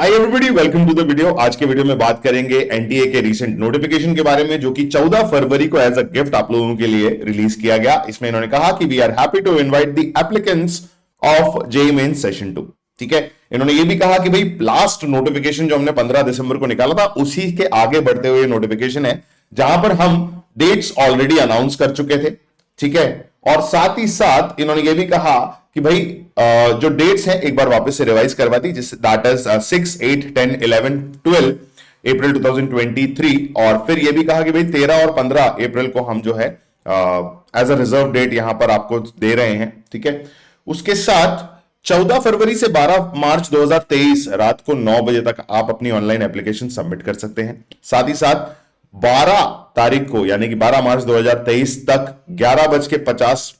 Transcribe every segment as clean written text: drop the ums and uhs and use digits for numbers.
Hi everybody, welcome to the video. आज के video में बात करेंगे एनटीए के रीसेंट नोटिफिकेशन के बारे में, जो कि 14 फरवरी को एज अ गिफ्ट आप लोगों के लिए रिलीज किया गया। इसमें इन्होंने कहा कि we are happy to invite the applicants of JEE mains session 2। ठीक है, इन्होंने ये भी कहा कि भाई लास्ट नोटिफिकेशन जो हमने 15 दिसंबर को निकाला था, उसी के आगे बढ़ते हुए नोटिफिकेशन है, जहां पर हम डेट्स ऑलरेडी अनाउंस कर चुके थे। ठीक है, और साथ ही साथ इन्होंने ये भी कहा कि भाई जो डेट्स हैं एक बार वापस से रिवाइज करवा दी, जिस दैट इज 6, 8, 10, 11, 12 अप्रैल 2023। और फिर यह भी कहा कि भाई 13 और 15 अप्रैल को हम जो है एज अ रिजर्व डेट यहां पर आपको दे रहे हैं। ठीक है, उसके साथ 14 फरवरी से 12 मार्च 2023 रात को 9 बजे तक आप अपनी ऑनलाइन एप्लीकेशन सबमिट कर सकते हैं। साथ ही साथ 12 तारीख को यानी कि 12 मार्च 2023 तक 11:50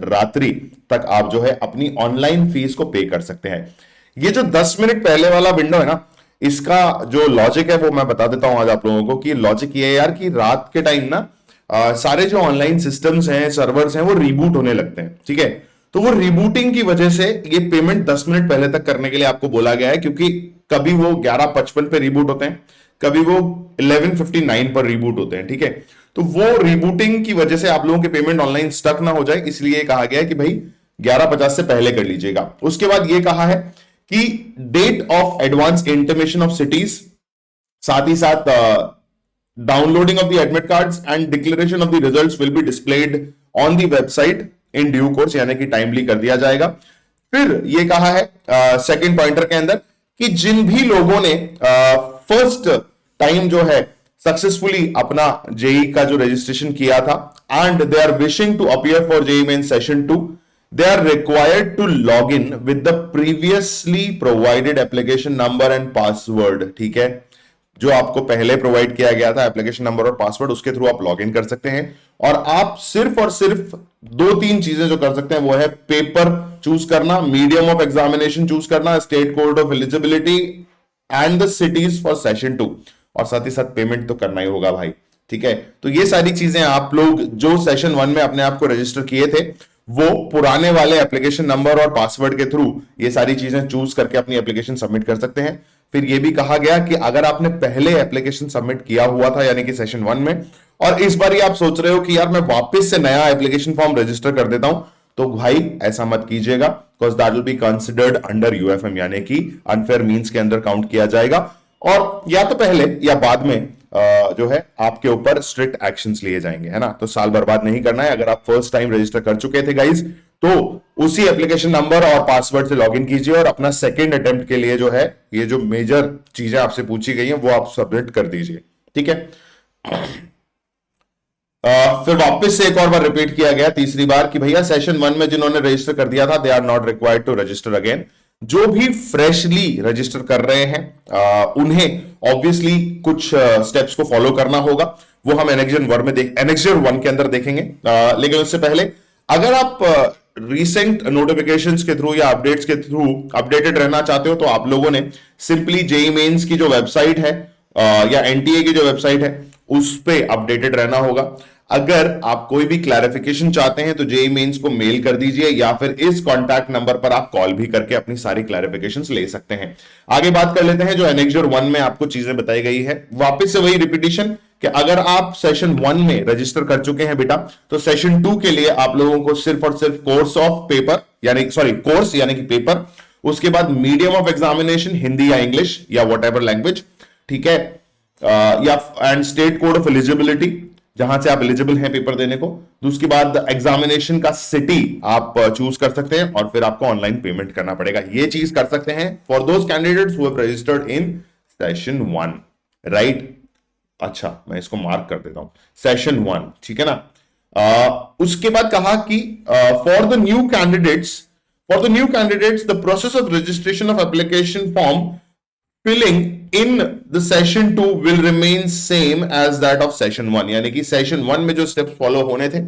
रात्रि तक आप जो है अपनी ऑनलाइन फीस को पे कर सकते हैं। ये जो 10 मिनट पहले वाला विंडो है ना, इसका जो लॉजिक है वो मैं बता देता हूं आज आप लोगों को। कि लॉजिक ये है यार कि रात के टाइम ना सारे जो ऑनलाइन सिस्टम्स हैं, सर्वर्स हैं, वो रिबूट होने लगते हैं। ठीक है, तो वो रिबूटिंग की वजह से ये पेमेंट 10 मिनट पहले तक करने के लिए आपको बोला गया है, क्योंकि कभी वो 11:55 पे रिबूट होते हैं, कभी वो 11:59 पर रिबूट होते हैं। ठीक है, तो वो रिबूटिंग की वजह से आप लोगों के पेमेंट ऑनलाइन स्टक ना हो जाए, इसलिए कहा गया है कि भाई 11:50 से पहले कर लीजिएगा। उसके बाद ये कहा है कि date of advance intimation of cities, साथ ही साथ downloading of the admit cards and declaration of the results will be displayed on the website in due course, यानी कि टाइमली कर दिया जाएगा। फिर ये कहा है सेकंड पॉइंटर के अंदर कि जिन भी लोगों ने फर्स्ट टाइम जो है सक्सेसफुली अपना जेई का जो रजिस्ट्रेशन किया था and they are wishing to appear for JEE main session 2, they are required to log in with the previously provided application number and password। ठीक है, जो आपको पहले प्रोवाइड किया गया था एप्लीकेशन नंबर और पासवर्ड, उसके थ्रू आप लॉग इन कर सकते हैं। और आप सिर्फ और सिर्फ 2-3 चीजें जो कर सकते हैं वो है पेपर चूज करना, मीडियम ऑफ एग्जामिनेशन चूज करना, state code of eligibility and the cities for session 2, और साथ ही साथ पेमेंट तो करना ही होगा भाई। ठीक है, तो ये सारी चीजें आप लोग जो सेशन 1 में अपने आप को रजिस्टर किए थे, वो पुराने वाले एप्लीकेशन नंबर और पासवर्ड के थ्रू ये सारी चीजें चूज करके अपनी एप्लीकेशन सबमिट कर सकते हैं। फिर ये भी कहा गया कि अगर आपने पहले एप्लीकेशन सबमिट किया हुआ था यानी कि सेशन 1 में, और इस बार आप सोच रहे हो कि यार मैं वापस से नया एप्लीकेशन फॉर्म रजिस्टर कर देता हूं, तो भाई ऐसा मत कीजिएगा, because that will be considered under UFM, यानी कि अनफेयर मींस के अंदर काउंट किया जाएगा। और या तो पहले या बाद में जो है आपके ऊपर स्ट्रिक्ट एक्शंस लिए जाएंगे, है ना। तो साल बर्बाद नहीं करना है। अगर आप फर्स्ट टाइम रजिस्टर कर चुके थे गाइज, तो उसी एप्लीकेशन नंबर और पासवर्ड से लॉगिन कीजिए और अपना सेकंड अटेम्प्ट के लिए जो है ये जो मेजर चीजें आपसे पूछी गई हैं वो आप सबमिट कर दीजिए। ठीक है, फिर वापस से एक और बार रिपीट किया गया तीसरी बार कि भैया सेशन 1 में जिन्होंने रजिस्टर कर दिया था, they are not required to register again. जो भी फ्रेशली रजिस्टर कर रहे हैं उन्हें ऑब्वियसली कुछ स्टेप्स को फॉलो करना होगा, वो हम एनेक्जर 1 के अंदर देखेंगे। लेकिन उससे पहले अगर आप रिसेंट नोटिफिकेशंस के थ्रू या अपडेट्स के थ्रू अपडेटेड रहना चाहते हो, तो आप लोगों ने सिंपली जेईई मेंस की जो वेबसाइट है या एनटीए की जो वेबसाइट है उस पे अपडेटेड रहना होगा। अगर आप कोई भी क्लैरिफिकेशन चाहते हैं तो जेईई मेंस को मेल कर दीजिए, या फिर इस कॉन्टैक्ट नंबर पर आप कॉल भी करके अपनी सारी क्लैरिफिकेशंस ले सकते हैं। आगे बात कर लेते हैं जो एनेक्जर 1 में आपको चीजें बताई गई है। वापस से वही रिपीटिशन कि अगर आप सेशन 1 में रजिस्टर कर चुके हैं बेटा, तो सेशन 2 के लिए आप लोगों को सिर्फ और सिर्फ कोर्स यानी कि पेपर, उसके बाद मीडियम ऑफ एग्जामिनेशन हिंदी या इंग्लिश या वॉट एवर लैंग्वेज, ठीक है, या and state code of eligibility, जहां से आप एलिजिबल हैं पेपर देने को। उसके बाद एग्जामिनेशन का सिटी आप चूज कर सकते हैं और फिर आपको ऑनलाइन पेमेंट करना पड़ेगा। ये चीज कर सकते हैं for those candidates who have registered in session 1, right. अच्छा, मैं इसको मार्क कर देता हूं, सेशन 1, ठीक है ना। उसके बाद कहा कि for the new candidates the process of registration of application form filling in the session 2 will remain same as that of session 1, यानी कि सेशन 1 में जो स्टेप्स फॉलो होने थे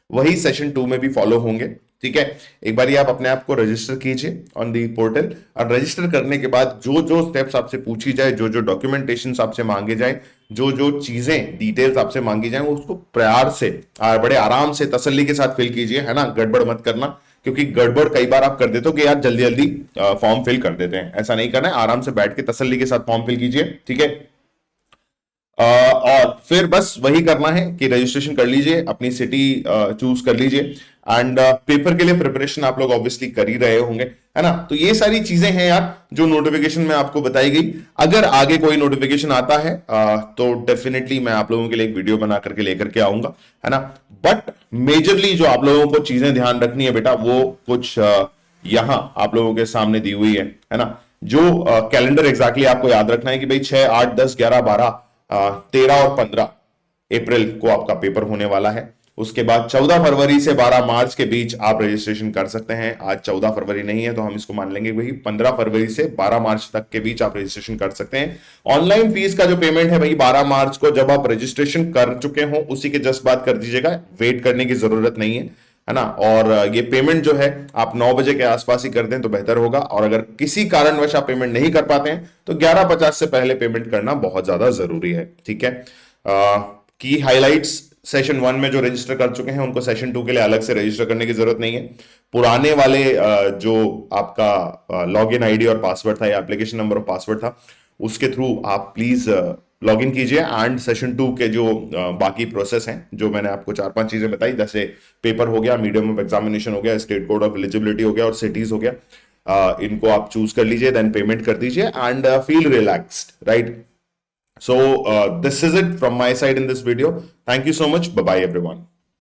वही सेशन 2 में भी फॉलो होंगे। ठीक है, एक बार आप अपने आप को रजिस्टर कीजिए ऑन दी पोर्टल, और रजिस्टर करने के बाद जो जो स्टेप्स आपसे पूछी जाए, जो जो डॉक्यूमेंटेशन आपसे मांगे जाए, जो जो चीजें डिटेल्स आपसे मांगी जाए, उसको प्यार से बड़े आराम से तसल्ली के साथ फिल कीजिए, है ना, गड़बड़ मत करना। क्योंकि गड़बड़ कई बार आप कर देते हो कि यार जल्दी जल्दी फॉर्म फिल कर देते हैं। ऐसा नहीं करना है, आराम से बैठ के तसल्ली के साथ फॉर्म फिल कीजिए, ठीक है। और फिर बस वही करना है कि रजिस्ट्रेशन कर लीजिए, अपनी सिटी चूज कर लीजिए, एंड पेपर के लिए प्रिपरेशन आप लोग ऑब्वियसली कर ही रहे होंगे, है ना। तो ये सारी चीजें हैं यार जो नोटिफिकेशन में आपको बताई गई। अगर आगे कोई नोटिफिकेशन आता है तो डेफिनेटली मैं आप लोगों के लिए एक वीडियो बना करके लेकर के आऊंगा, है ना। बट मेजरली जो आप लोगों को चीजें ध्यान रखनी है बेटा, वो कुछ यहां आप लोगों के सामने दी हुई है ना। जो कैलेंडर एग्जैक्टली आपको याद रखना है कि भाई 6, 8, 10, 11, 12, 13 और 15 अप्रैल को आपका पेपर होने वाला है। उसके बाद 14 फरवरी से 12 मार्च के बीच आप रजिस्ट्रेशन कर सकते हैं। आज 14 फरवरी नहीं है तो हम इसको मान लेंगे वही 15 फरवरी से 12 मार्च तक के बीच आप रजिस्ट्रेशन कर सकते हैं। ऑनलाइन फीस का जो पेमेंट है भाई 12 मार्च को जब आप रजिस्ट्रेशन कर चुके हो उसी के जस्ट बाद कर दीजिएगा, वेट करने की जरूरत नहीं है ना। और ये पेमेंट जो है आप 9 बजे के आसपास ही कर दें तो बेहतर होगा, और अगर किसी कारणवश आप पेमेंट नहीं कर पाते हैं तो 11:50 से पहले पेमेंट करना बहुत ज्यादा जरूरी है, ठीक है। की हाइलाइट्स, सेशन 1 में जो रजिस्टर कर चुके हैं उनको सेशन 2 के लिए अलग से रजिस्टर करने की जरूरत नहीं है। पुराने वाले जो आपका लॉग इन आईडी और पासवर्ड था या एप्लीकेशन नंबर और पासवर्ड था उसके थ्रू आप प्लीज लॉग इन कीजिए, एंड सेशन 2 के जो बाकी प्रोसेस हैं जो मैंने आपको 4-5 चीजें बताई, जैसे पेपर हो गया, मीडियम ऑफ एग्जामिनेशन हो गया, स्टेट कोड ऑफ एलिजिबिलिटी हो गया और सिटीज हो गया, इनको आप चूज कर लीजिए, देन पेमेंट कर दीजिए and feel relaxed, right. So this is it from my side in this video. Thank you so much. Bye bye everyone.